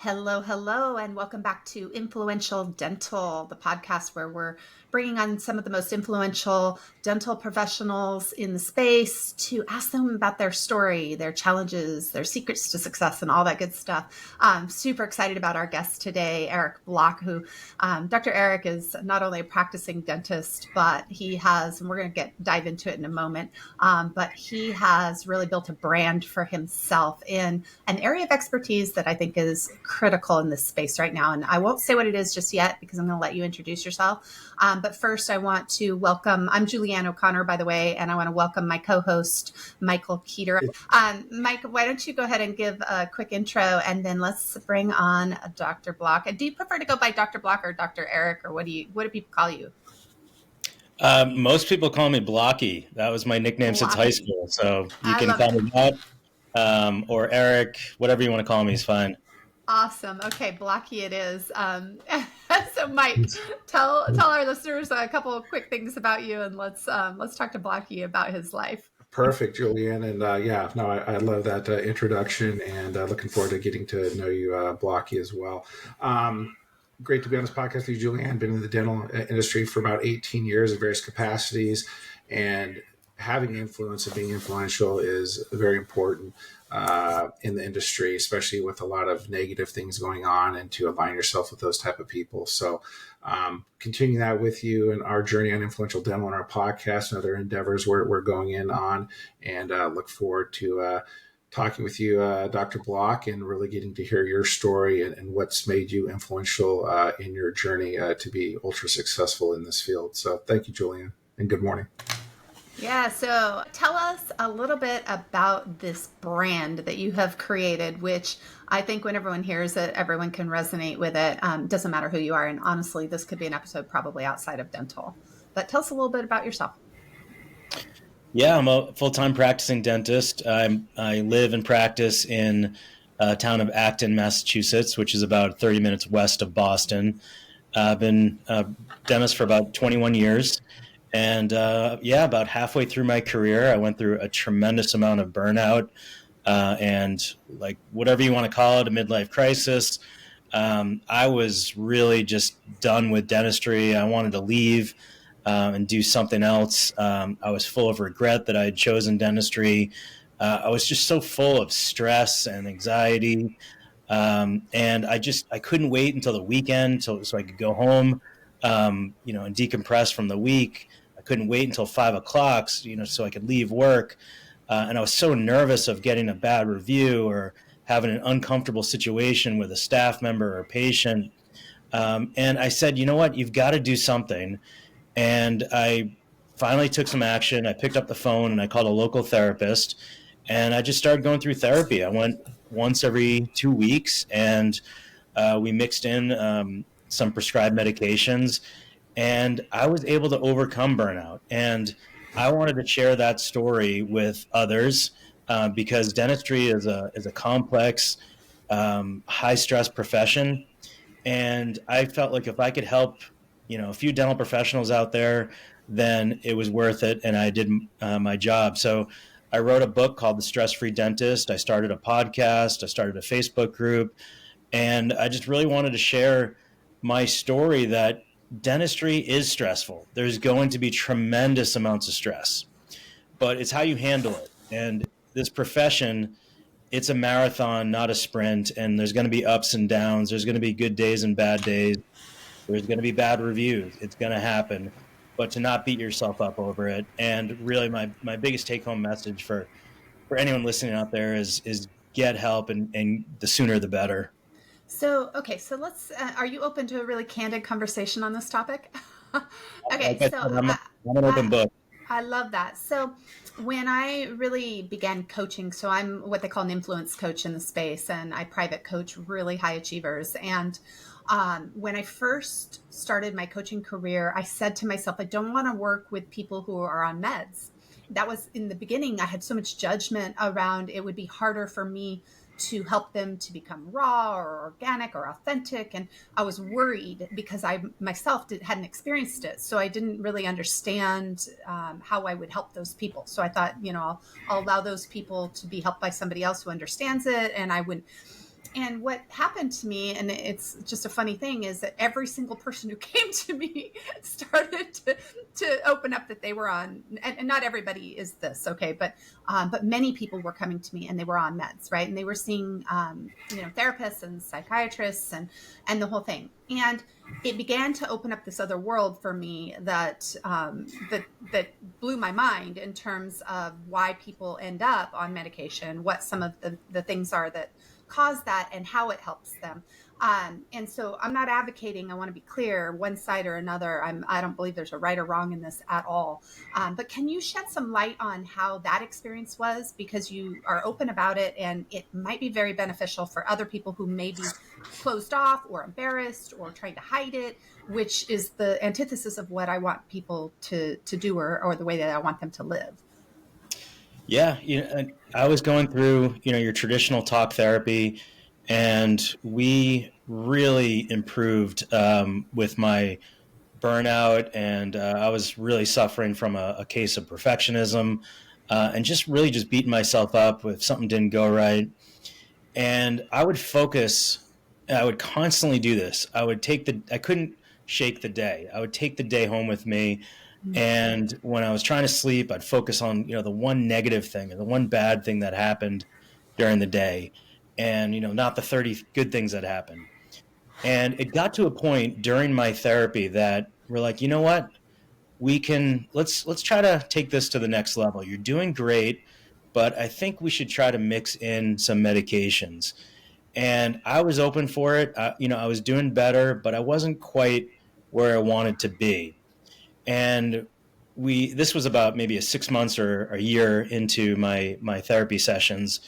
Hello, hello, and welcome back to Influential Dental, the podcast where we're bringing on some of the most influential dental professionals in the space to ask them about their story, their challenges, their secrets to success, and all that good stuff. I'm super excited about our guest today, Eric Block, who Dr. Eric is not only a practicing dentist, but he has, and we're going to dive into it in a moment, but he has really built a brand for himself in an area of expertise that I think is critical in this space right now. And I won't say what it is just yet because I'm going to let you introduce yourself. But first, I want to welcome, I'm Julieanne O'Connor, by the way, and I want to welcome my co-host, Michael Keeter. Mike, why don't you go ahead and give a quick intro, and then let's bring on Dr. Block. And do you prefer to go by Dr. Block or Dr. Eric, or what do people call you? Most people call me Blocky. That was my nickname since high school. So you can call me that, or Eric, whatever you want to call me is fine. Awesome. Okay, Blocky it is. So Mike, tell our listeners a couple of quick things about you, and let's talk to Blocky about his life. Perfect, Julieanne. And I love that introduction, and looking forward to getting to know you, Blocky, as well. Great to be on this podcast with you, Julieanne. Been in the dental industry for about 18 years in various capacities, and having influence and being influential is very important in the industry, especially with a lot of negative things going on, and to align yourself with those type of people. So continuing that with you and our journey on influential dental and our podcast and other endeavors we're going in on, and look forward to talking with you, Dr. Block, and really getting to hear your story and what's made you influential in your journey to be ultra successful in this field. So thank you, Julieanne, and good morning. Yeah, so tell us a little bit about this brand that you have created, which I think when everyone hears it, everyone can resonate with it. Doesn't matter who you are. And honestly, this could be an episode probably outside of dental. But tell us a little bit about yourself. Yeah, I'm a full-time practicing dentist. I live and practice in a town of Acton, Massachusetts, which is about 30 minutes west of Boston. I've been a dentist for about 21 years. And about halfway through my career, I went through a tremendous amount of burnout and, like, whatever you want to call it, a midlife crisis. I was really just done with dentistry. I wanted to leave and do something else. I was full of regret that I had chosen dentistry. I was just so full of stress and anxiety. And I couldn't wait until the weekend so I could go home, and decompress from the week. I couldn't wait until 5 o'clock, so I could leave work. And I was so nervous of getting a bad review or having an uncomfortable situation with a staff member or patient. And I said, you know what, you've got to do something. And I finally took some action. I picked up the phone and I called a local therapist, and I just started going through therapy. I went once every 2 weeks, and we mixed in some prescribed medications, and I was able to overcome burnout. And I wanted to share that story with others because dentistry is a complex, high stress profession. And I felt like if I could help, a few dental professionals out there, then it was worth it. And I did my job. So I wrote a book called The Stress-Free Dentist. I started a podcast. I started a Facebook group. And I just really wanted to share my story that dentistry is stressful. There's going to be tremendous amounts of stress, but it's how you handle it. And this profession, it's a marathon, not a sprint. And there's going to be ups and downs. There's going to be good days and bad days. There's going to be bad reviews. It's going to happen, but to not beat yourself up over it. And really my biggest take home message for anyone listening out there is get help, and the sooner the better. So let's, are you open to a really candid conversation on this topic? Okay. I'm an open book. I love that. So when I really began coaching, so I'm what they call an influence coach in the space, and I private coach really high achievers. And when I first started my coaching career, I said to myself, I don't want to work with people who are on meds. That was in the beginning. I had so much judgment around it would be harder for me to help them to become raw or organic or authentic. And I was worried because I myself hadn't experienced it. So I didn't really understand how I would help those people. So I thought, I'll allow those people to be helped by somebody else who understands it. And I would And what happened to me, and it's just a funny thing, is that every single person who came to me started to open up that they were on, and not everybody is this, okay, but many people were coming to me and they were on meds, right? And they were seeing, therapists and psychiatrists and the whole thing. And it began to open up this other world for me that blew my mind in terms of why people end up on medication, what some of the things are that cause that, and how it helps them. And so I'm not advocating, I want to be clear, one side or another. I don't believe there's a right or wrong in this at all. But can you shed some light on how that experience was? Because you are open about it, and it might be very beneficial for other people who may be closed off or embarrassed or trying to hide it, which is the antithesis of what I want people to do, or the way that I want them to live. Yeah, I was going through, your traditional talk therapy, and we really improved with my burnout, and I was really suffering from a case of perfectionism, and just really just beating myself up if something didn't go right. And I would focus, I would constantly do this. I couldn't shake the day. I would take the day home with me. And when I was trying to sleep, I'd focus on, the one negative thing or the one bad thing that happened during the day, and, not the 30 good things that happened. And it got to a point during my therapy that we're like, you know what? Let's try to take this to the next level. You're doing great, but I think we should try to mix in some medications. And I was open for it. I was doing better, but I wasn't quite where I wanted to be. And this was about maybe 6 months or a year into my therapy sessions.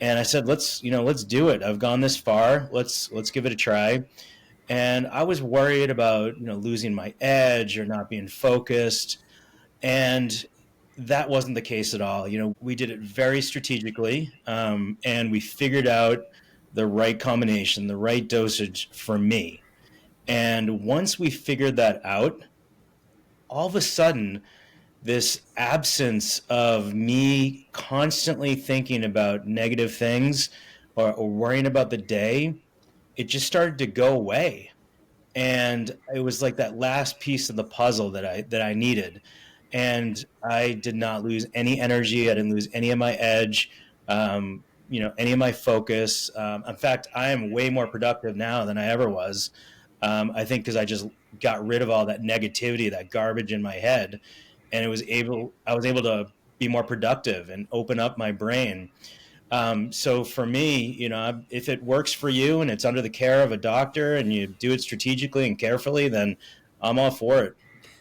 And I said, let's do it. I've gone this far. Let's give it a try. And I was worried about, losing my edge or not being focused. And that wasn't the case at all. We did it very strategically, and we figured out the right combination, the right dosage for me. And once we figured that out, all of a sudden, this absence of me constantly thinking about negative things or worrying about the day, it just started to go away. And it was like that last piece of the puzzle that I needed. And I did not lose any energy. I didn't lose any of my edge, any of my focus. In fact, I am way more productive now than I ever was. I think because I just got rid of all that negativity, that garbage in my head, and I was able to be more productive and open up my brain. So for me, if it works for you and it's under the care of a doctor and you do it strategically and carefully, then I'm all for it.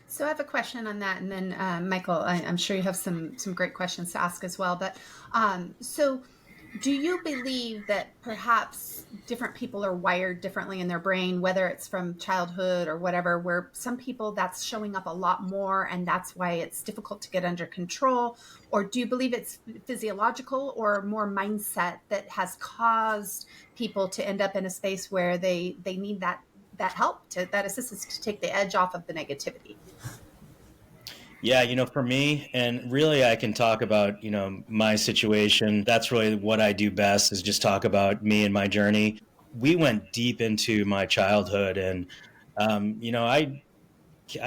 So I have a question on that, and then Michael, I'm sure you have some great questions to ask as well. But so, do you believe that perhaps different people are wired differently in their brain, whether it's from childhood or whatever, where some people that's showing up a lot more and that's why it's difficult to get under control? Or do you believe it's physiological or more mindset that has caused people to end up in a space where they need that help, that assistance to take the edge off of the negativity? Yeah, for me, and really I can talk about, my situation. That's really what I do best, is just talk about me and my journey. We went deep into my childhood, and, I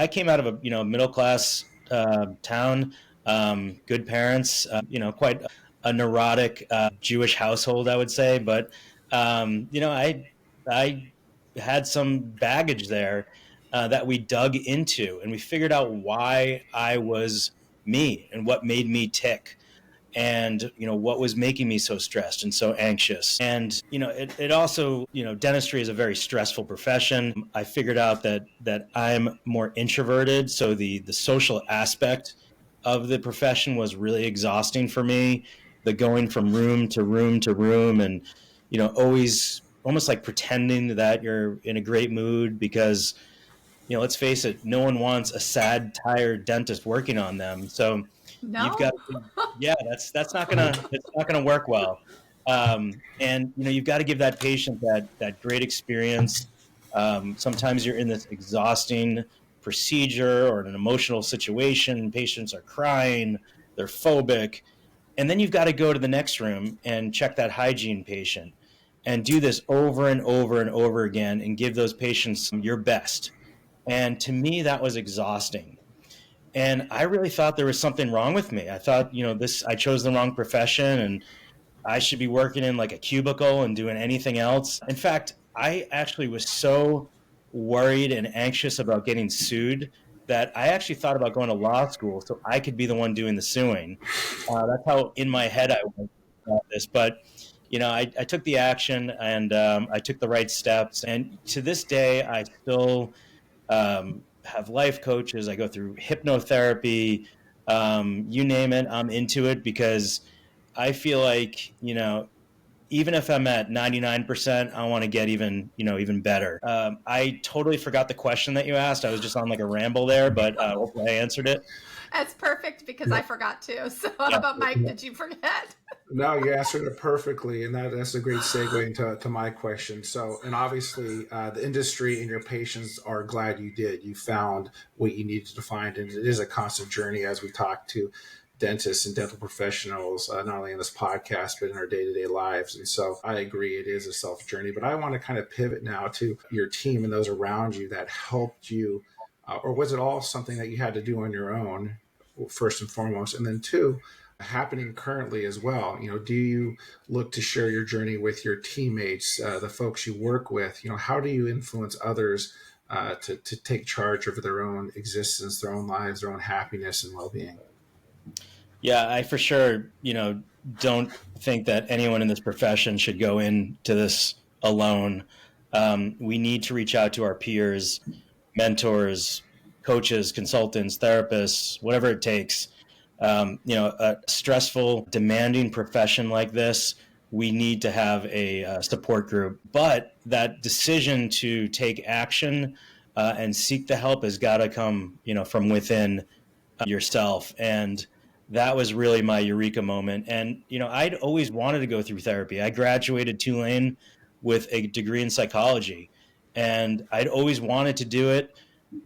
came out of a, middle class town, good parents, quite a neurotic Jewish household, I would say. But, I had some baggage there that we dug into, and we figured out why I was me and what made me tick, and what was making me so stressed and so anxious. And it also, dentistry is a very stressful profession. I figured out that I'm more introverted, so the social aspect of the profession was really exhausting for me. The going from room to room to room, and always almost like pretending that you're in a great mood, because let's face it, no one wants a sad, tired dentist working on them. So you've No. got, yeah, that's not gonna work well. And you've got to give that patient that great experience. Sometimes you're in this exhausting procedure or an emotional situation. Patients are crying, they're phobic, and then you've got to go to the next room and check that hygiene patient. and do this over and over and over again and give those patients your best. And to me, that was exhausting. And I really thought there was something wrong with me. I thought, I chose the wrong profession and I should be working in like a cubicle and doing anything else. In fact, I actually was so worried and anxious about getting sued that I actually thought about going to law school so I could be the one doing the suing. That's how in my head I was about this. But, I took the action and I took the right steps. And to this day, I still have life coaches. I go through hypnotherapy, you name it, I'm into it because I feel like, even if I'm at 99%, I want to get even better. I totally forgot the question that you asked. I was just on like a ramble there, but hopefully I answered it. That's perfect because I forgot to. So how about Mike? Did you forget? No, you answered it perfectly, and that's a great segue into my question. So, and obviously, the industry and your patients are glad you did. You found what you needed to find, and it is a constant journey as we talk to dentists and dental professionals, not only in this podcast, but in our day-to-day lives. And so I agree, it is a self journey, but I want to kind of pivot now to your team and those around you that helped you, or was it all something that you had to do on your own, first and foremost? And then two, happening currently as well, do you look to share your journey with your teammates, the folks you work with? How do you influence others to take charge over their own existence, their own lives, their own happiness and well-being? Yeah, I for sure, don't think that anyone in this profession should go into this alone. We need to reach out to our peers, mentors, coaches, consultants, therapists, whatever it takes. A stressful, demanding profession like this, we need to have a support group. But that decision to take action and seek the help has got to come, from within yourself. And that was really my eureka moment. And, I'd always wanted to go through therapy. I graduated Tulane with a degree in psychology, and I'd always wanted to do it,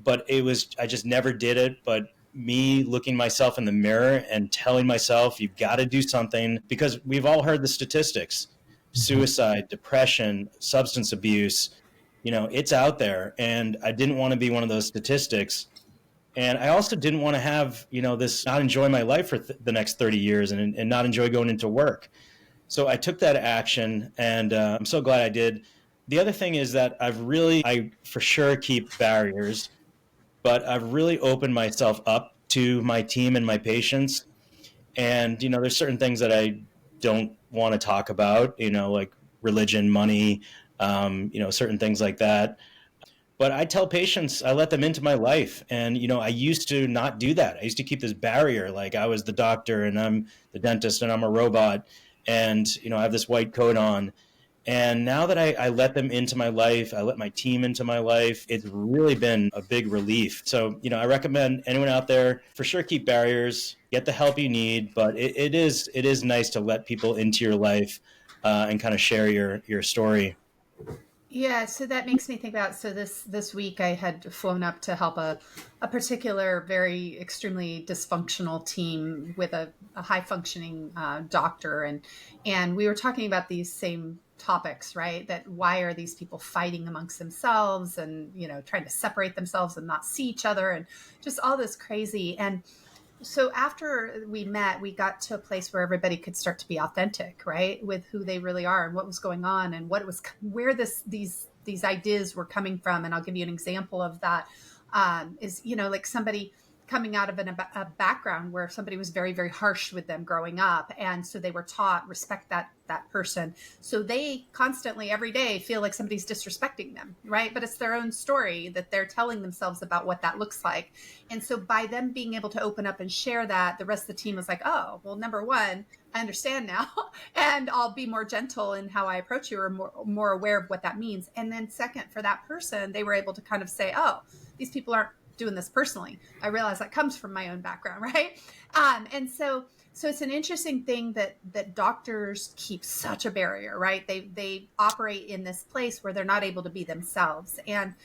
but I just never did it. But me looking myself in the mirror and telling myself, you've got to do something, because we've all heard the statistics, suicide, depression, substance abuse, it's out there. And I didn't want to be one of those statistics. And I also didn't want to have, this not enjoy my life for the next 30 years and not enjoy going into work. So I took that action, and I'm so glad I did. The other thing is that I for sure keep barriers, but I've really opened myself up to my team and my patients. And, there's certain things that I don't want to talk about, like religion, money, certain things like that. But I tell patients, I let them into my life. And, I used to not do that. I used to keep this barrier, like I was the doctor and I'm the dentist and I'm a robot. And, I have this white coat on. And now that I let them into my life, I let my team into my life, it's really been a big relief. So, I recommend anyone out there, for sure, keep barriers, get the help you need. But it is nice to let people into your life and kind of share your story. Yeah, so that makes me think about, so this week I had flown up to help a particular very extremely dysfunctional team with a high functioning doctor, and we were talking about these same topics, right? That why are these people fighting amongst themselves and trying to separate themselves and not see each other and just all this crazy. And so after we met, we got to a place where everybody could start to be authentic, right, with who they really are and what was going on and where these ideas were coming from. And I'll give you an example of that. Is like somebody coming out of a background where somebody was very, very harsh with them growing up, and so they were taught respect that person. So they constantly every day feel like somebody's disrespecting them, right? But it's their own story that they're telling themselves about what that looks like. And so by them being able to open up and share that, the rest of the team was like, oh, well, number one, I understand now, and I'll be more gentle in how I approach you, or more aware of what that means. And then second, for that person, they were able to kind of say, oh, these people aren't doing this personally. I realize that comes from my own background, right? And so it's an interesting thing that doctors keep such a barrier, right? They operate in this place where they're not able to be themselves, and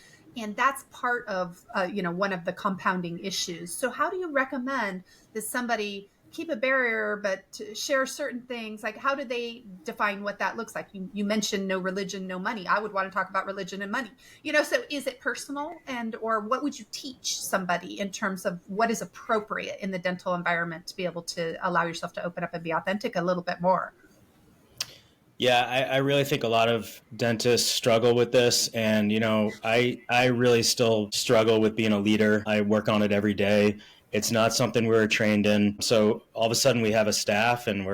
that's part of one of the compounding issues. So how do you recommend that somebody keep a barrier, but to share certain things. Like, how do they define what that looks like? You mentioned no religion, no money. I would want to talk about religion and money. So is it personal, or what would you teach somebody in terms of what is appropriate in the dental environment to be able to allow yourself to open up and be authentic a little bit more? Yeah, I really think a lot of dentists struggle with this. And, I really still struggle with being a leader. I work on it every day. It's not something we're trained in. So all of a sudden we have a staff and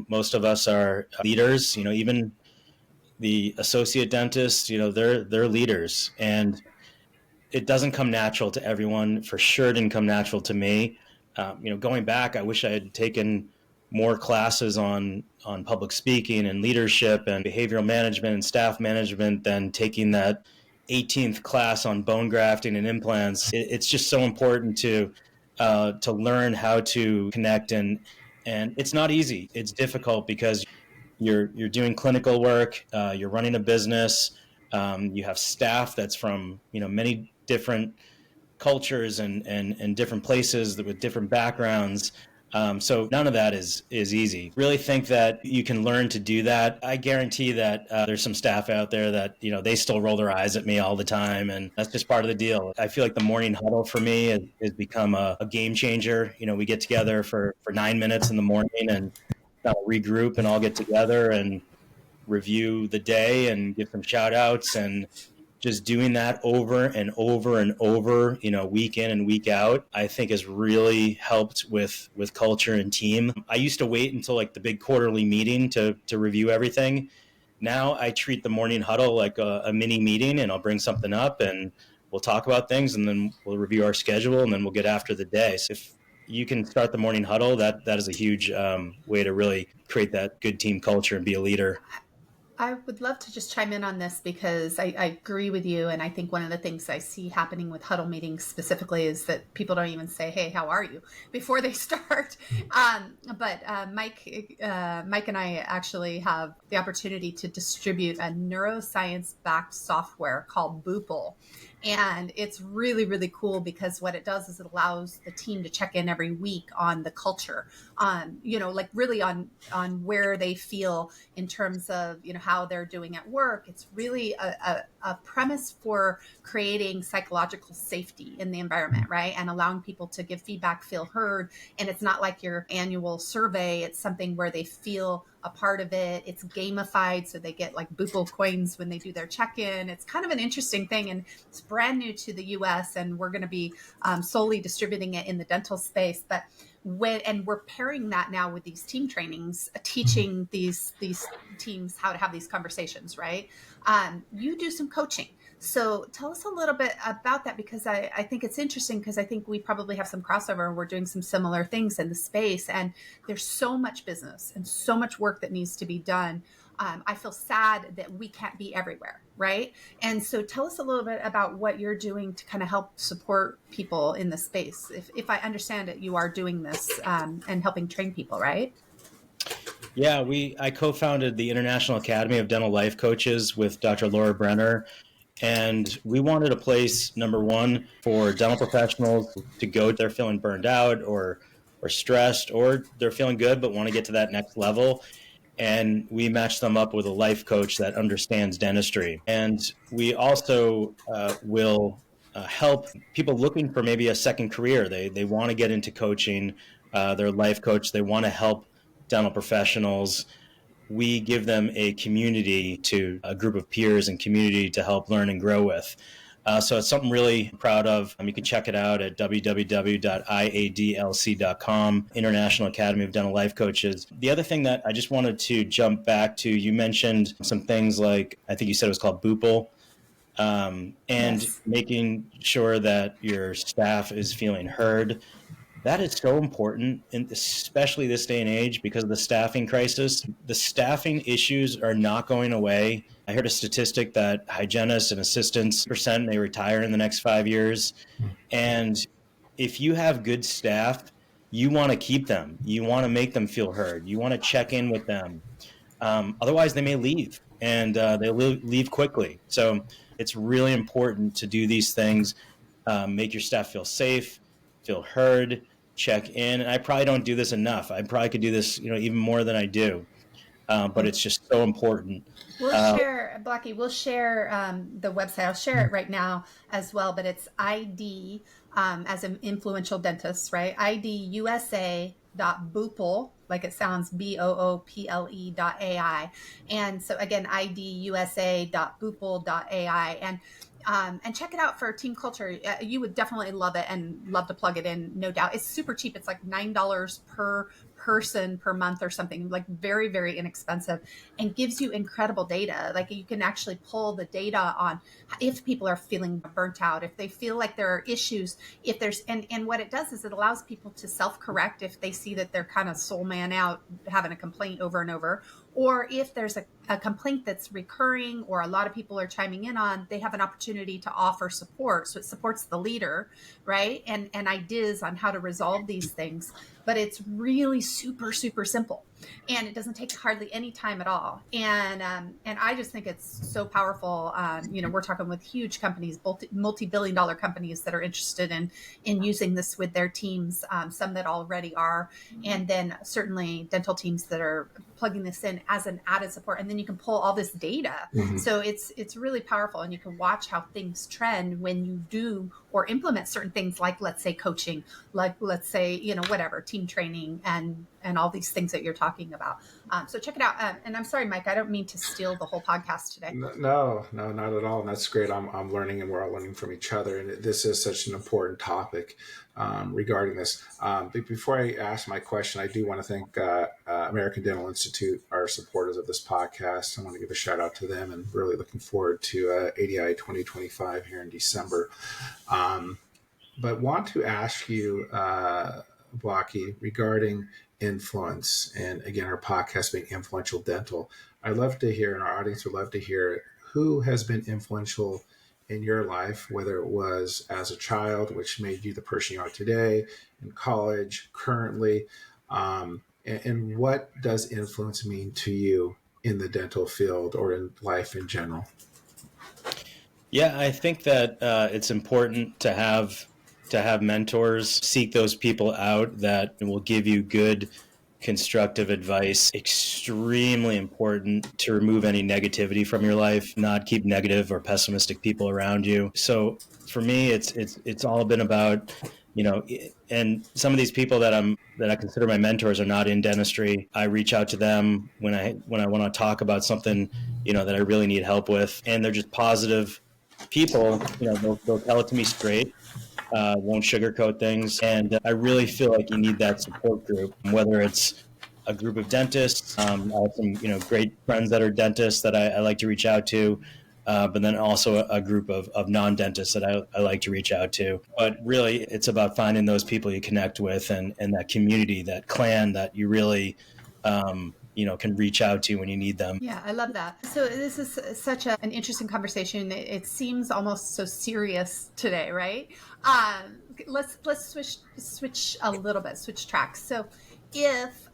most of us are leaders, even the associate dentists, they're leaders. And it doesn't come natural to everyone. For sure, it didn't come natural to me. Going back, I wish I had taken more classes on public speaking and leadership and behavioral management and staff management than taking that 18th class on bone grafting and implants. It's just so important to learn how to connect, and it's not easy. It's difficult because you're doing clinical work, you're running a business, you have staff that's from many different cultures and different places with different backgrounds. So none of that is easy. Really think that you can learn to do that. I guarantee that there's some staff out there that, they still roll their eyes at me all the time. And that's just part of the deal. I feel like the morning huddle for me has become a game changer. We get together for 9 minutes in the morning and regroup and all get together and review the day and give some shout outs, and just doing that over and over and over, week in and week out, I think has really helped with culture and team. I used to wait until like the big quarterly meeting to review everything. Now I treat the morning huddle like a mini meeting, and I'll bring something up and we'll talk about things, and then we'll review our schedule, and then we'll get after the day. So if you can start the morning huddle, that is a huge way to really create that good team culture and be a leader. I would love to just chime in on this because I agree with you. And I think one of the things I see happening with huddle meetings specifically is that people don't even say, "Hey, how are you?" before they start. But Mike and I actually have the opportunity to distribute a neuroscience-backed software called Boopl. And it's really, really cool because what it does is it allows the team to check in every week on the culture, like really on where they feel in terms of, how they're doing at work. It's really a premise for creating psychological safety in the environment, right? And allowing people to give feedback, feel heard. And it's not like your annual survey. It's something where they feel a part of it. It's gamified, so they get like Boopl coins when they do their check-in. It's kind of an interesting thing, and it's brand new to the US, and we're going to be solely distributing it in the dental space. But we're pairing that now with these team trainings, teaching these teams how to have these conversations, right? You do some coaching. So tell us a little bit about that, because I think it's interesting, because I think we probably have some crossover and we're doing some similar things in the space, and there's so much business and so much work that needs to be done. I feel sad that we can't be everywhere, right? And so tell us a little bit about what you're doing to kind of help support people in the space. If I understand it, you are doing this and helping train people, right? Yeah, I co-founded the International Academy of Dental Life Coaches with Dr. Laura Brenner. And we wanted a place, number one, for dental professionals to go. They're feeling burned out or stressed, or they're feeling good but want to get to that next level. And we match them up with a life coach that understands dentistry. And we also will help people looking for maybe a second career. They want to get into coaching. They're a life coach. They want to help dental professionals. We give them a community, to a group of peers and community to help learn and grow with. So it's something really proud of. You can check it out at www.iadlc.com, International Academy of Dental Life Coaches. The other thing that I just wanted to jump back to, you mentioned some things like, I think you said it was called Boopl, and Yes. making sure that your staff is feeling heard. That is so important, and especially this day and age, because of the staffing crisis. The staffing issues are not going away. I heard a statistic that hygienists and assistants % may retire in the next 5 years. And if you have good staff, you want to keep them. You want to make them feel heard. You want to check in with them. Otherwise, they may leave, and they'll leave quickly. So it's really important to do these things, make your staff feel safe, feel heard, check in. And I probably don't do this enough. I probably could do this, even more than I do. But it's just so important. We'll share, Blackie, we'll share the website. I'll share it right now as well, but it's ID as an influential dentist, right? IDUSA.boople, like it sounds, BOOPLE.ai. And so again, IDUSA.boople.ai. And check it out for team culture. You would definitely love it and love to plug it in, no doubt. It's super cheap. It's like $9 per person per month or something, like very, very inexpensive, and gives you incredible data. Like you can actually pull the data on if people are feeling burnt out, if they feel like there are issues, if there's, and what it does is it allows people to self-correct if they see that they're kind of soul man out, having a complaint over and over, or if there's a complaint that's recurring or a lot of people are chiming in on, they have an opportunity to offer support. So it supports the leader, right? And ideas on how to resolve these things. But it's really super, super simple. And it doesn't take hardly any time at all. And I just think it's so powerful. We're talking with huge companies, multi-billion-dollar companies that are interested in using this with their teams, some that already are, and then certainly dental teams that are plugging this in as an added support. And then you can pull all this data. Mm-hmm. So it's really powerful, and you can watch how things trend when you do or implement certain things, like let's say coaching, like let's say, whatever, team training and all these things that you're talking about. So check it out. And I'm sorry, Mike, I don't mean to steal the whole podcast today. No, not at all. And that's great. I'm learning, and we're all learning from each other. And this is such an important topic regarding this. But before I ask my question, I do want to thank American Dental Institute, our supporters of this podcast. I want to give a shout out to them, and really looking forward to ADI 2025 here in December. But want to ask you, Blackie, regarding influence, and again, our podcast being Influential Dental. I'd love to hear, and our audience would love to hear, who has been influential in your life, whether it was as a child, which made you the person you are today, in college, currently, and what does influence mean to you in the dental field or in life in general? Yeah, I think that it's important to have mentors. Seek those people out that will give you good, constructive advice. Extremely important to remove any negativity from your life, not keep negative or pessimistic people around you. So for me, it's all been about, and some of these people that I consider my mentors are not in dentistry. I reach out to them when I want to talk about something, that I really need help with, and they're just positive people. They'll tell it to me straight. Won't sugarcoat things. And I really feel like you need that support group, whether it's a group of dentists. I have some, great friends that are dentists that I like to reach out to, but then also a group of non-dentists that I like to reach out to. But really, it's about finding those people you connect with, and that community, that clan that you really can reach out to when you need them. Yeah, I love that. So this is such an interesting conversation. It seems almost so serious today, right? Let's switch a little bit, switch tracks. So if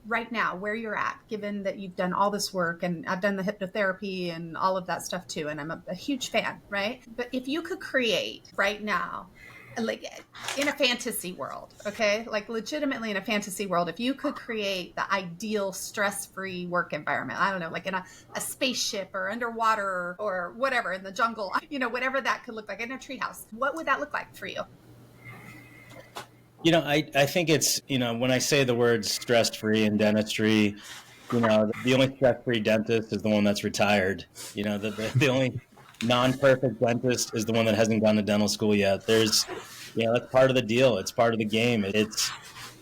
right now, where you're at, given that you've done all this work, and I've done the hypnotherapy and all of that stuff too, and I'm a huge fan, right? But if you could create right now, like in a fantasy world, okay, like legitimately in a fantasy world, if you could create the ideal stress-free work environment, I don't know, like in a spaceship or underwater or whatever, in the jungle, whatever that could look like, in a treehouse, what would that look like for you? I think it's, when I say the word stress-free in dentistry, the only stress-free dentist is the one that's retired. The only non-perfect dentist is the one that hasn't gone to dental school yet. That's part of the deal. It's part of the game. It's,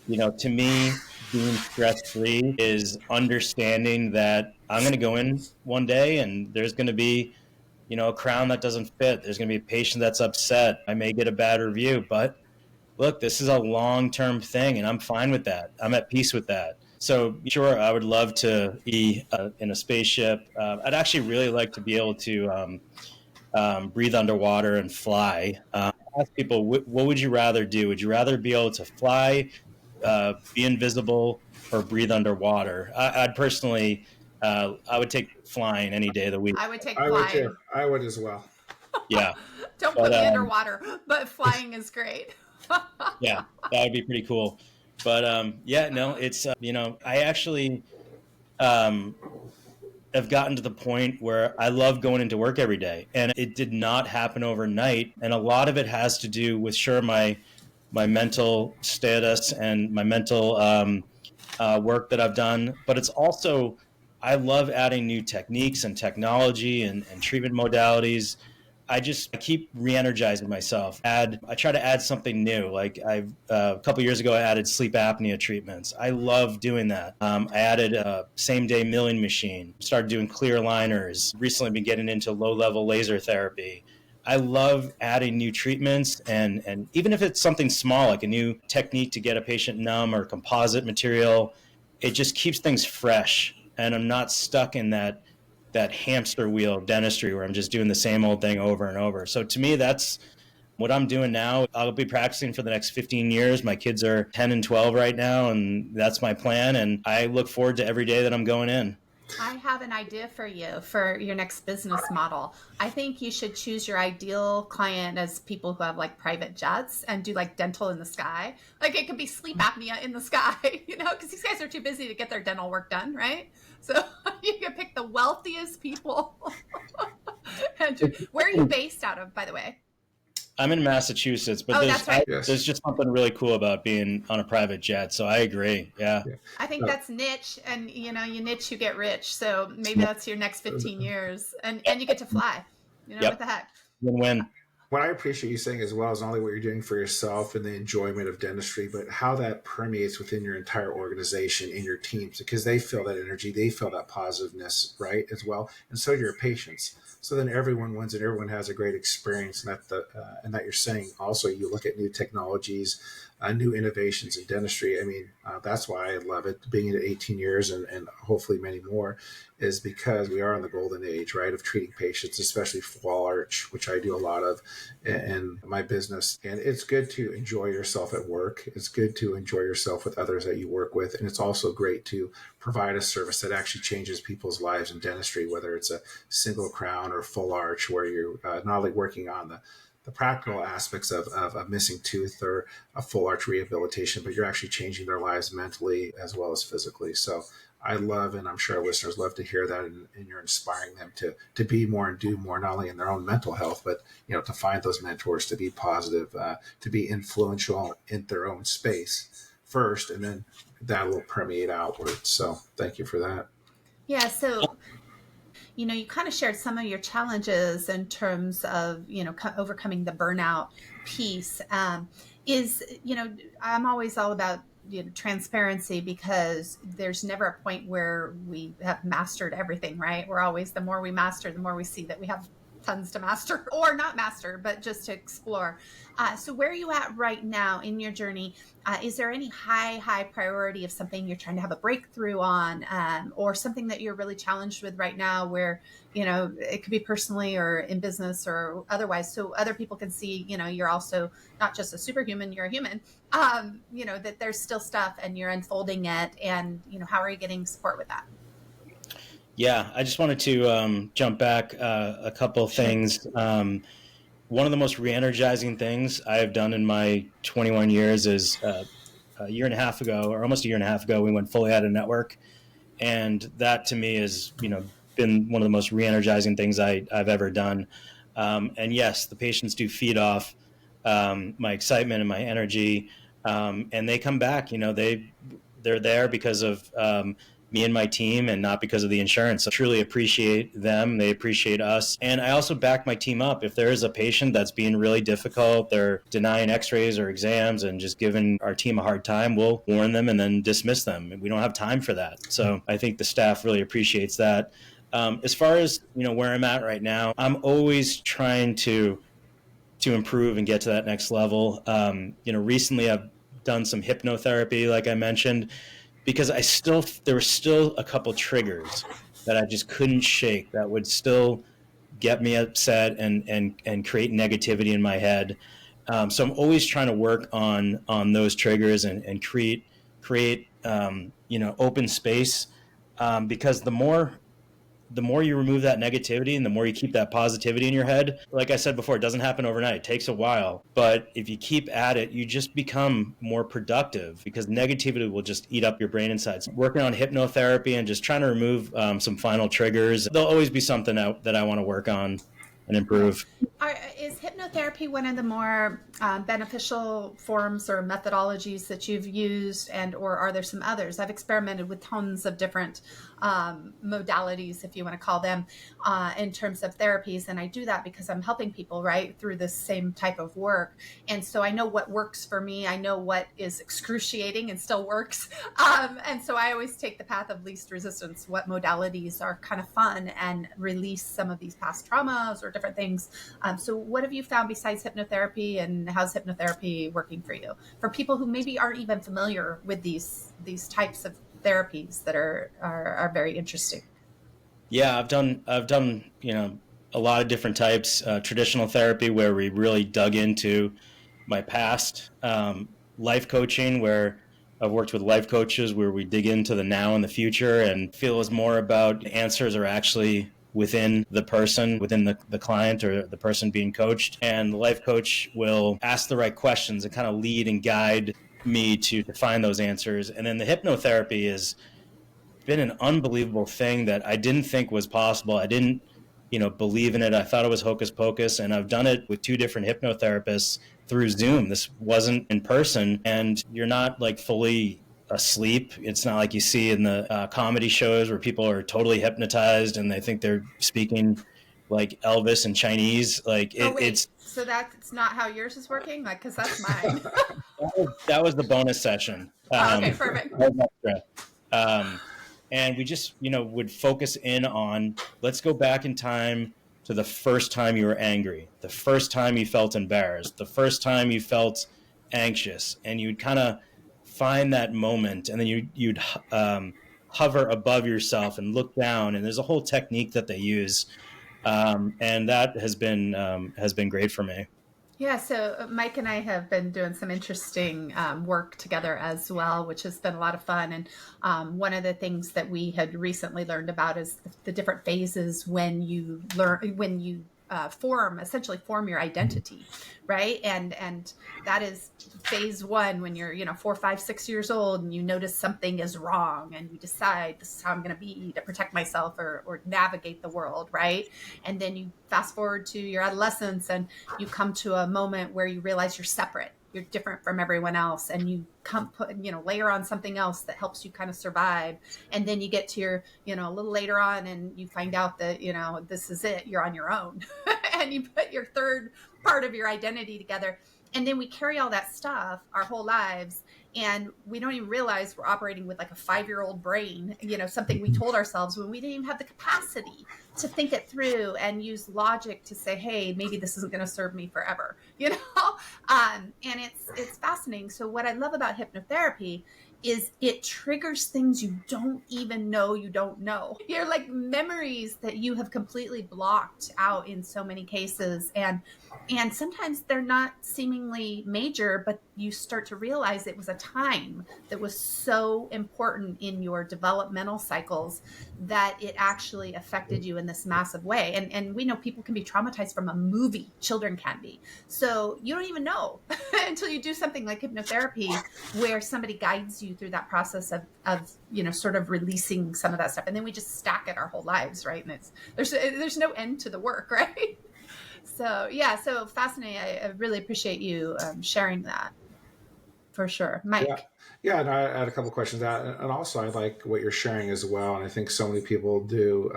to me, being stress-free is understanding that I'm going to go in one day and there's going to be, a crown that doesn't fit. There's going to be a patient that's upset. I may get a bad review, but look, this is a long-term thing, and I'm fine with that. I'm at peace with that. So sure, I would love to be in a spaceship. I'd actually really like to be able to breathe underwater and fly. Ask people, what would you rather do? Would you rather be able to fly, be invisible, or breathe underwater? I'd personally, I would take flying any day of the week. I would take flying. I would as well. Yeah. Don't put me underwater, but flying is great. Yeah, that would be pretty cool. But yeah, no, it's I actually um, have gotten to the point where I love going into work every day, and it did not happen overnight. And a lot of it has to do with sure my mental status and my mental work that I've done, but it's also I love adding new techniques and technology and treatment modalities. I keep re-energizing myself. I try to add something new. Like a couple years ago, I added sleep apnea treatments. I love doing that. I added a same day milling machine. Started doing clear aligners. Recently, been getting into low level laser therapy. I love adding new treatments, and even if it's something small, like a new technique to get a patient numb or composite material, it just keeps things fresh. And I'm not stuck in that hamster wheel of dentistry where I'm just doing the same old thing over and over. So to me, that's what I'm doing now. I'll be practicing for the next 15 years. My kids are 10 and 12 right now, and that's my plan. And I look forward to every day that I'm going in. I have an idea for you for your next business model. I think you should choose your ideal client as people who have like private jets and do like dental in the sky. Like it could be sleep apnea in the sky, because these guys are too busy to get their dental work done, right? So you can pick the wealthiest people. Where are you based out of, by the way? I'm in Massachusetts, but that's right. There's just something really cool about being on a private jet. So I agree. Yeah. I think that's niche, and you niche, you get rich. So maybe that's your next 15 years, and you get to fly. What the heck? Win-win. What I appreciate you saying as well is not only what you're doing for yourself and the enjoyment of dentistry, but how that permeates within your entire organization in your teams, because they feel that energy, they feel that positiveness, right, as well, and so do your patients. So then everyone wins and everyone has a great experience, and that you're saying also you look at new technologies, new innovations in dentistry. I mean, that's why I love it. Being in 18 years and hopefully many more is because we are in the golden age, right, of treating patients, especially full arch, which I do a lot of in my business. And it's good to enjoy yourself at work. It's good to enjoy yourself with others that you work with. And it's also great to provide a service that actually changes people's lives in dentistry, whether it's a single crown or full arch, where you're not only working on the practical aspects of a missing tooth or a full arch rehabilitation, but you're actually changing their lives mentally as well as physically. So I love, and I'm sure our listeners love to hear that, and you're inspiring them to be more and do more, not only in their own mental health, but to find those mentors, to be positive, to be influential in their own space first, and then that will permeate outward. So thank you for that. Yeah. So you kind of shared some of your challenges in terms of, overcoming the burnout piece. I'm always all about transparency, because there's never a point where we have mastered everything, right? We're always, the more we master, the more we see that we have tons to master, or not master, but just to explore. So where are you at right now in your journey? Is there any high priority of something you're trying to have a breakthrough on, or something that you're really challenged with right now, where, it could be personally or in business or otherwise, so other people can see, you're also not just a superhuman, you're a human, that there's still stuff and you're unfolding it, and, how are you getting support with that? Yeah, I just wanted to jump back a couple of things. One of the most re-energizing things I have done in my 21 years is a year and a half ago, or almost a year and a half ago, we went fully out of network. And that to me has, been one of the most re-energizing things I've ever done. And yes, the patients do feed off my excitement and my energy. And they come back, they're there because of me and my team, and not because of the insurance. So I truly appreciate them. They appreciate us. And I also back my team up. If there is a patient that's being really difficult, they're denying x-rays or exams and just giving our team a hard time, we'll warn them and then dismiss them. We don't have time for that. So I think the staff really appreciates that. As far as, where I'm at right now, I'm always trying to improve and get to that next level. Recently I've done some hypnotherapy, like I mentioned, because there were still a couple triggers that I just couldn't shake, that would still get me upset and create negativity in my head. So I'm always trying to work on those triggers and create open space, because the more the more you remove that negativity and the more you keep that positivity in your head, like I said before, it doesn't happen overnight. It takes a while. But if you keep at it, you just become more productive because negativity will just eat up your brain insides. Working on hypnotherapy and just trying to remove some final triggers. There'll always be something that I want to work on and improve. Is hypnotherapy one of the more beneficial forms or methodologies that you've used, and or are there some others? I've experimented with tons of different modalities, if you want to call them, in terms of therapies, and I do that because I'm helping people right through this same type of work, and so I know what works for me. I know what is excruciating and still works, and so I always take the path of least resistance. What modalities are kind of fun and release some of these past traumas or different things. So what have you found besides hypnotherapy, and how's hypnotherapy working for you? For people who maybe aren't even familiar with these types of therapies that are very interesting. Yeah, I've done a lot of different types. Traditional therapy where we really dug into my past. Life coaching where I've worked with life coaches where we dig into the now and the future and feel is more about answers are actually within the person, within the client or the person being coached. And the life coach will ask the right questions and kind of lead and guide me to find those answers. And then the hypnotherapy has been an unbelievable thing that I didn't think was possible. I didn't, believe in it. I thought it was hocus pocus. And I've done it with 2 different hypnotherapists through Zoom. This wasn't in person. And you're not like fully asleep. It's not like you see in the comedy shows where people are totally hypnotized and they think they're speaking like Elvis in Chinese. Like it's so that's not how yours is working, like because that's mine. that was the bonus session. Okay, perfect. And we just would focus in on, let's go back in time to the first time you were angry, the first time you felt embarrassed, the first time you felt anxious, and you'd kind of find that moment, and then you'd hover above yourself and look down. And there's a whole technique that they use, and that has been great for me. Yeah, so Mike and I have been doing some interesting work together as well, which has been a lot of fun. And one of the things that we had recently learned about is the different phases when you essentially form your identity, right? And that is phase 1 when you're 4, 5, 6 years old and you notice something is wrong and you decide this is how I'm going to be to protect myself or navigate the world, right? And then you fast forward to your adolescence and you come to a moment where you realize you're separate. You're different from everyone else, and you layer on something else that helps you kind of survive. And then you get to your, a little later on, and you find out that, this is it. You're on your own, and you put your third part of your identity together. And then we carry all that stuff our whole lives, and we don't even realize we're operating with like a 5-year-old brain, something we told ourselves when we didn't even have the capacity to think it through and use logic to say, hey, maybe this isn't going to serve me forever, and it's fascinating. So what I love about hypnotherapy is it triggers things you don't even know you don't know. You're like memories that you have completely blocked out in so many cases. And sometimes they're not seemingly major, but you start to realize it was a time that was so important in your developmental cycles that it actually affected you in this massive way. And we know people can be traumatized from a movie. Children can be. So you don't even know until you do something like hypnotherapy where somebody guides you through that process of sort of releasing some of that stuff. And then we just stack it our whole lives, right? And there's no end to the work, right? So yeah, so fascinating. I really appreciate you sharing that for sure. Mike. Yeah, and I had a couple of questions. And also I like what you're sharing as well. And I think so many people do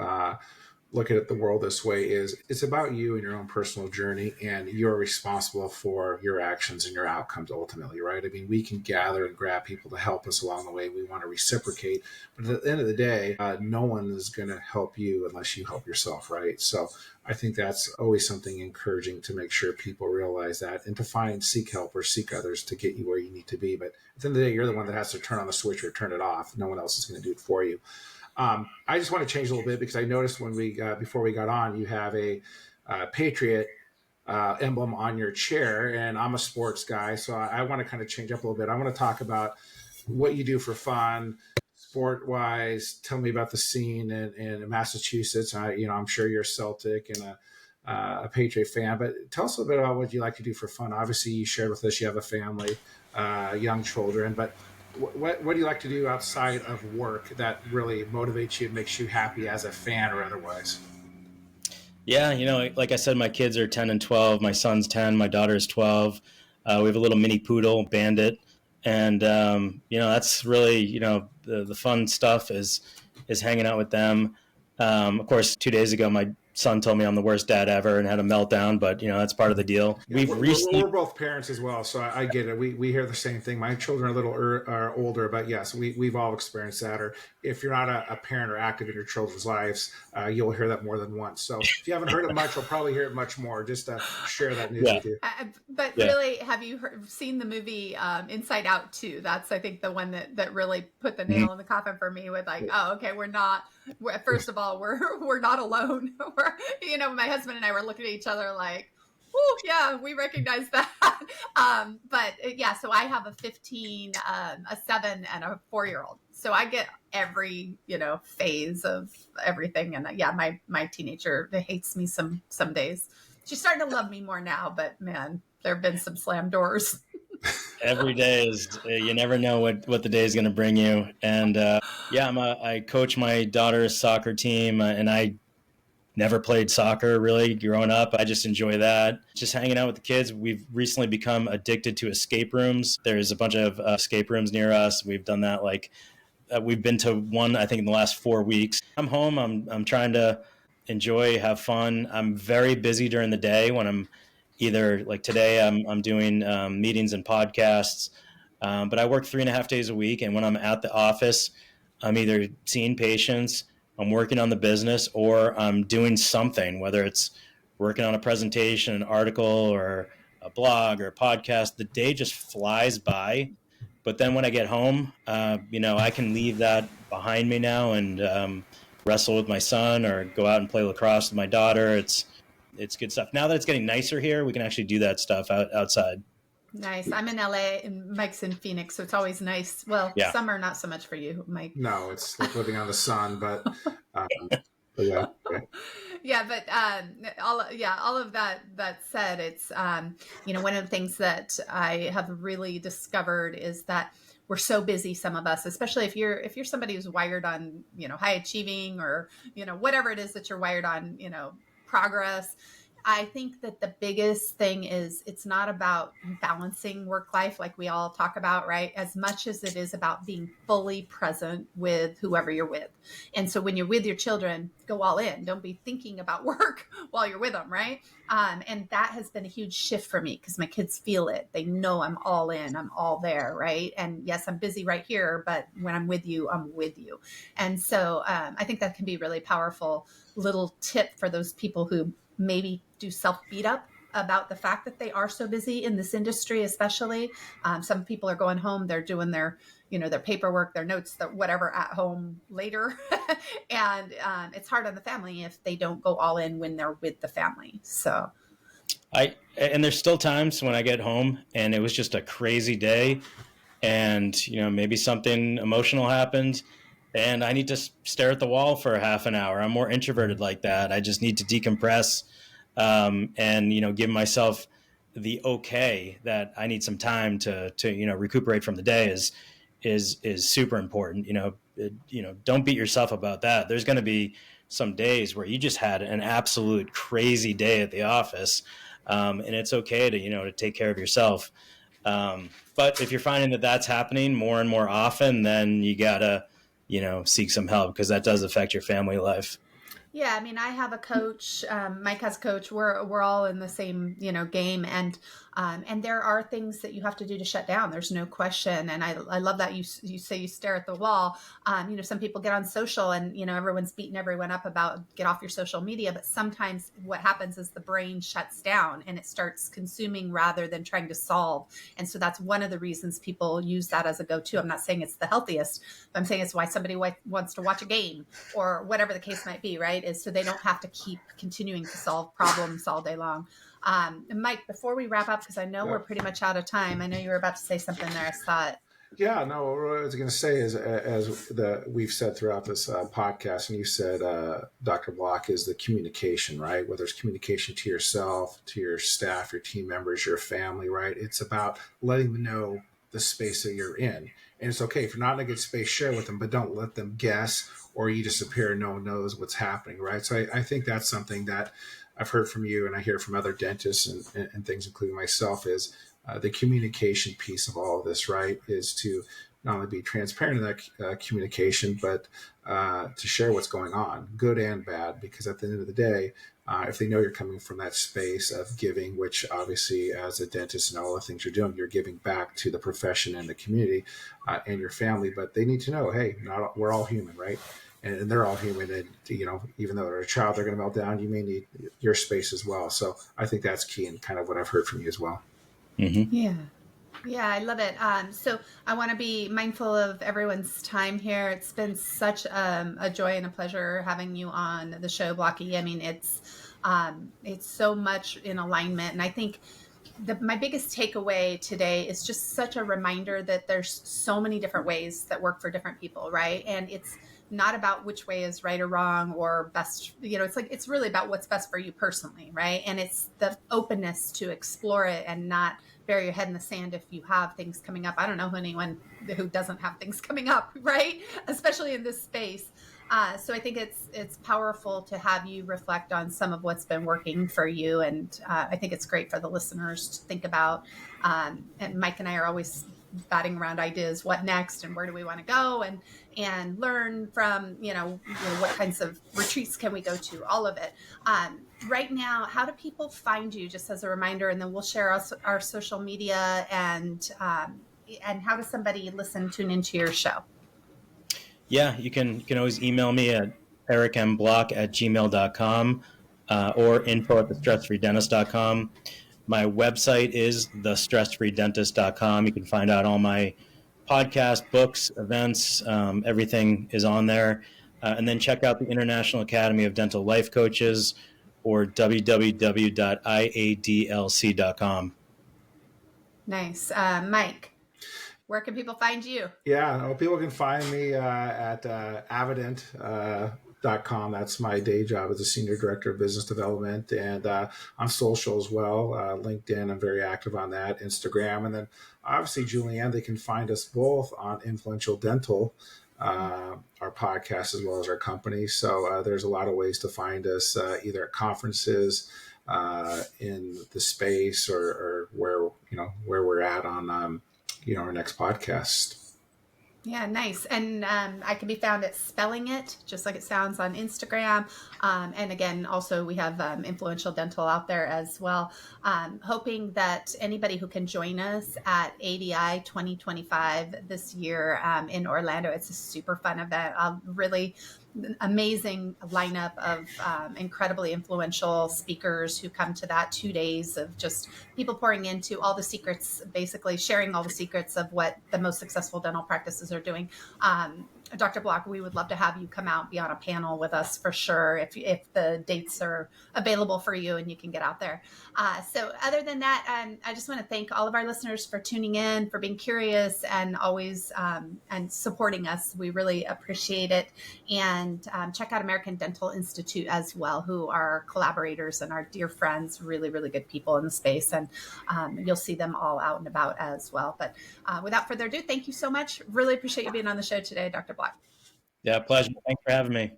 look at the world this way is it's about you and your own personal journey, and you're responsible for your actions and your outcomes ultimately, right? I mean, we can gather and grab people to help us along the way. We want to reciprocate, but at the end of the day, no one is going to help you unless you help yourself, right? So I think that's always something encouraging to make sure people realize that and to seek help or seek others to get you where you need to be. But at the end of the day, you're the one that has to turn on the switch or turn it off. No one else is going to do it for you. I just want to change a little bit because I noticed when before we got on, you have a Patriot emblem on your chair, and I'm a sports guy, so I want to kind of change up a little bit. I want to talk about what you do for fun, sport wise, tell me about the scene in Massachusetts. I'm sure you're a Celtic and a Patriot fan, but tell us a little bit about what you like to do for fun. Obviously, you shared with us you have a family, young children, but what do you like to do outside of work that really motivates you and makes you happy as a fan or otherwise? Yeah, like I said, my kids are 10 and 12. My son's 10, my daughter is 12. We have a little mini poodle, Bandit. And, that's really, the fun stuff is hanging out with them. Of course, 2 days ago, my son told me I'm the worst dad ever and had a meltdown, but, that's part of the deal. Yeah, we're both parents as well, so I get it. We hear the same thing. My children are a little older, but yes, we've all experienced that. Or if you're not a parent or active in your children's lives, you'll hear that more than once. So if you haven't heard it much, you'll probably hear it much more. Just to share that news with you. But really, have you seen the movie Inside Out 2? That's, I think, the one that really put the nail in the coffin for me with like, oh, okay, first of all, we're not alone. My husband and I were looking at each other like, oh yeah, we recognize that. So I have a 15, a 7, and a 4-year-old. So I get every, phase of everything. And my teenager hates me some days. She's starting to love me more now, but man, there have been some slam doors. Every day is, you never know what the day is going to bring you. And I coach my daughter's soccer team, and I never played soccer really growing up. I just enjoy that. Just hanging out with the kids. We've recently become addicted to escape rooms. There's a bunch of escape rooms near us. We've done that we've been to one, I think, in the last 4 weeks. I'm home. I'm trying to enjoy, have fun. I'm very busy during the day when I'm either like today I'm doing meetings and podcasts, but I work 3.5 days a week. And when I'm at the office, I'm either seeing patients, I'm working on the business, or I'm doing something, whether it's working on a presentation, an article, or a blog or a podcast. The day just flies by. But then when I get home, I can leave that behind me now and wrestle with my son or go out and play lacrosse with my daughter. It's good stuff. Now that it's getting nicer here, we can actually do that stuff outside. Nice. I'm in LA and Mike's in Phoenix, so it's always nice. Well, Summer, not so much for you, Mike. No, it's like living on the sun, but yeah. Okay. Yeah, but all of that said, it's one of the things that I have really discovered is that we're so busy, some of us, especially if you're somebody who's wired on, high achieving or, whatever it is that you're wired on, progress. I think that the biggest thing is it's not about balancing work life like we all talk about, right? As much as it is about being fully present with whoever you're with. And so when you're with your children, go all in. Don't be thinking about work while you're with them, right? And that has been a huge shift for me because my kids feel it. They know I'm all in, I'm all there, right? And yes, I'm busy right here, but when I'm with you, I'm with you. And so I think that can be really powerful little tip for those people who maybe do self beat up about the fact that they are so busy in this industry, especially. Some people are going home, they're doing their paperwork, their notes, whatever at home later. And it's hard on the family if they don't go all in when they're with the family. So and there's still times when I get home and it was just a crazy day and, maybe something emotional happened and I need to stare at the wall for a half an hour. I'm more introverted like that. I just need to decompress and, give myself the okay that I need some time to recuperate from the day is super important. Don't beat yourself about that. There's going to be some days where you just had an absolute crazy day at the office. And it's okay to take care of yourself. But if you're finding that that's happening more and more often, then you gotta, seek some help because that does affect your family life. Yeah, I mean, I have a coach. Mike has a coach. We're all in the same game, and there are things that you have to do to shut down. There's no question, and I love that you say you stare at the wall. Some people get on social, and everyone's beating everyone up about get off your social media, but sometimes what happens is the brain shuts down and it starts consuming rather than trying to solve. And so that's one of the reasons people use that as a go-to. I'm not saying it's the healthiest, but I'm saying it's why somebody wants to watch a game or whatever the case might be, right? Is so they don't have to keep continuing to solve problems all day long. Mike, before we wrap up, because I know we're pretty much out of time. I know you were about to say something there. I thought. Yeah, no, what I was going to say is, we've said throughout this podcast, and you said, Dr. Block, is the communication, right? Whether it's communication to yourself, to your staff, your team members, your family, right? It's about letting them know the space that you're in. And it's okay if you're not in a good space, share with them, but don't let them guess or you disappear and no one knows what's happening, right? So I think that's something that I've heard from you and I hear from other dentists and things, including myself, is the communication piece of all of this, right, is to not only be transparent in that communication, but to share what's going on, good and bad, because at the end of the day, if they know you're coming from that space of giving, which obviously as a dentist and all the things you're doing, you're giving back to the profession and the community and your family, but they need to know, hey, we're all human, right? And they're all human, and even though they're a child, they're going to melt down. You may need your space as well. So I think that's key, and kind of what I've heard from you as well. Mm-hmm. Yeah, I love it. So I want to be mindful of everyone's time here. It's been such a joy and a pleasure having you on the show, Blocky. I mean, it's so much in alignment, and I think my biggest takeaway today is just such a reminder that there's so many different ways that work for different people, right? And it's not about which way is right or wrong or best, it's really about what's best for you personally, right? And it's the openness to explore it and not bury your head in the sand if you have things coming up. I don't know anyone who doesn't have things coming up, right? Especially in this space. So I think it's powerful to have you reflect on some of what's been working for you. And I think it's great for the listeners to think about. And Mike and I are always batting around ideas, what next and where do we want to go, and learn from, what kinds of retreats can we go to, all of it. Right now, how do people find you, just as a reminder, and then we'll share our social media, and how does somebody tune into your show? Yeah, you can always email me at ericmblock@gmail.com or info@thestressfreedentist.com. My website is thestressfreedentist.com. You can find out all my podcasts, books, events, everything is on there. And then check out the International Academy of Dental Life Coaches, or www.iadlc.com. Nice. Mike, where can people find you? Yeah, well, people can find me at avident.com. That's my day job as a senior director of business development, and on social as well. LinkedIn, I'm very active on that. Instagram, and then obviously Julieanne. They can find us both on Influential Dental, our podcast, as well as our company. So there's a lot of ways to find us, either at conferences, in the space, or where we're at on our next podcast. Yeah, nice. And I can be found at Spelling It, just like it sounds, on Instagram. And again, also we have Influential Dental out there as well. Hoping that anybody who can join us at ADI 2025 this year in Orlando, it's a super fun event. Really amazing lineup of incredibly influential speakers who come to that 2 days of just people pouring into all the secrets, basically sharing all the secrets of what the most successful dental practices are doing. Dr. Block, we would love to have you come out, be on a panel with us for sure, if the dates are available for you and you can get out there. So other than that, I just want to thank all of our listeners for tuning in, for being curious, and always and supporting us. We really appreciate it. And check out American Dental Institute as well, who are collaborators and our dear friends, really, really good people in the space. And you'll see them all out and about as well. But without further ado, thank you so much. Really appreciate you being on the show today, Dr. Block. Yeah, pleasure. Thanks for having me.